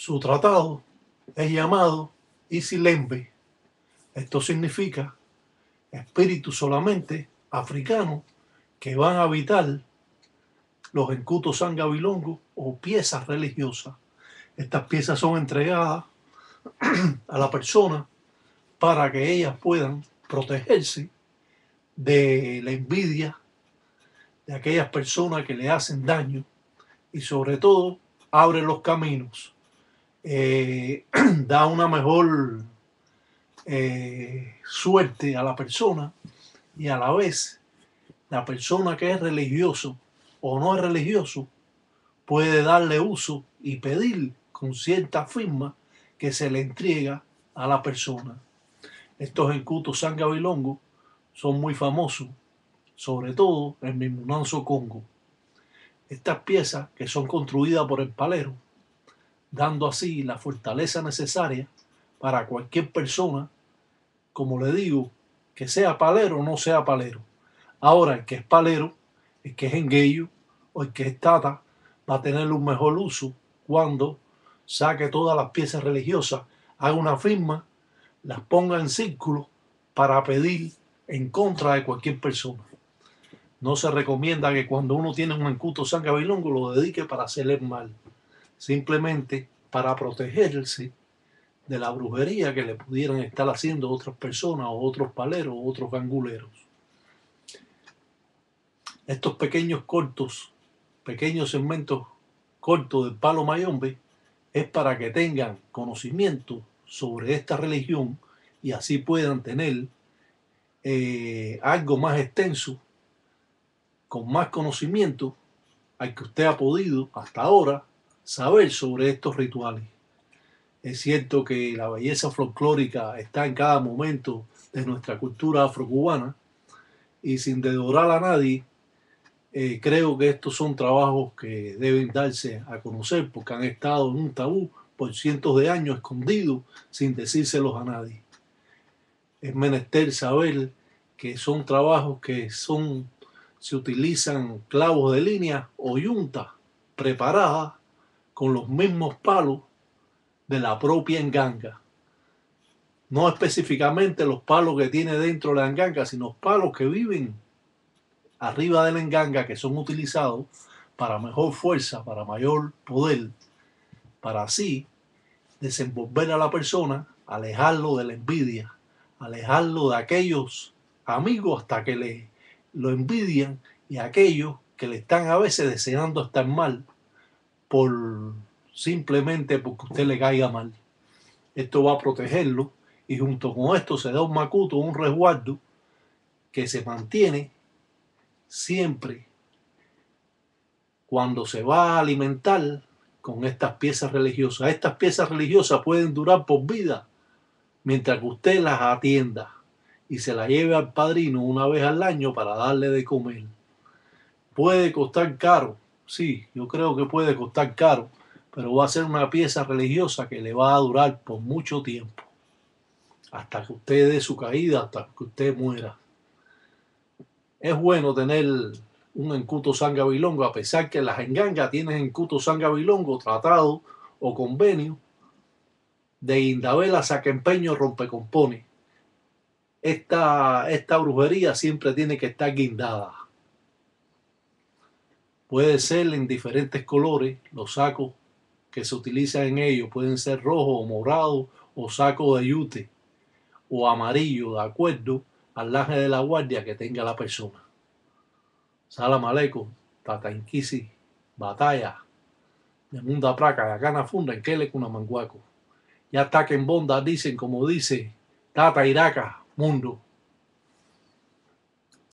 Su tratado es llamado Isilembe. Esto significa espíritus solamente africanos que van a habitar los encutos sangabilongos o piezas religiosas. Estas piezas son entregadas a la persona para que ellas puedan protegerse de la envidia de aquellas personas que le hacen daño y sobre todo abre los caminos, da una mejor suerte a la persona y a la vez la persona que es religioso o no es religioso puede darle uso y pedir con cierta firma que se le entrega a la persona. Estos encutos sangabilongos son muy famosos, sobre todo en Mimunanzo, Congo. Estas piezas que son construidas por el palero, dando así la fortaleza necesaria para cualquier persona, como le digo, que sea palero o no sea palero. Ahora, el que es palero, el que es engueyo o el que es tata, va a tener un mejor uso cuando saque todas las piezas religiosas, haga una firma, las ponga en círculo para pedir en contra de cualquier persona. No se recomienda que cuando uno tiene un encuto sangabilongo lo dedique para hacerle mal, simplemente para protegerse de la brujería que le pudieran estar haciendo otras personas o otros paleros o otros ganguleros. Estos pequeños segmentos cortos del palo mayombe es para que tengan conocimiento sobre esta religión y así puedan tener algo más extenso, con más conocimiento al que usted ha podido hasta ahora saber sobre estos rituales. Es cierto que la belleza folclórica está en cada momento de nuestra cultura afrocubana y sin dedorar a nadie, creo que estos son trabajos que deben darse a conocer porque han estado en un tabú por cientos de años escondidos sin decírselos a nadie. Es menester saber que son trabajos que se utilizan clavos de línea o yuntas preparadas con los mismos palos de la propia enganga. No específicamente los palos que tiene dentro la enganga, sino palos que viven arriba de la enganga que son utilizados para mejor fuerza, para mayor poder, para así desenvolver a la persona, alejarlo de la envidia, alejarlo de aquellos amigos hasta que lo envidian y aquellos que le están a veces deseando estar mal por simplemente porque usted le caiga mal. Esto va a protegerlo y junto con esto se da un macuto, un resguardo que se mantiene siempre cuando se va a alimentar con estas piezas religiosas. Estas piezas religiosas pueden durar por vida mientras que usted las atienda y se las lleve al padrino una vez al año para darle de comer. Puede costar caro, sí, yo creo que puede costar caro, pero va a ser una pieza religiosa que le va a durar por mucho tiempo, hasta que usted dé su caída, hasta que usted muera. Es bueno tener un encuto sangabilongo, a pesar que las engangas tienen encuto sangabilongo, tratado o convenio de Indabela Saquempeño Rompecompone. Esta brujería siempre tiene que estar guindada. Puede ser en diferentes colores, los sacos que se utilizan en ellos pueden ser rojo o morado o saco de yute o amarillo, de acuerdo al laje de la guardia que tenga la persona. Salam aleikum, Tata Inkisi, batalla, de Munda Praca, de Acana Funda, en Kele Kunamanguaco. Ya está que en Bonda dicen, como dice Tata Iraca, mundo.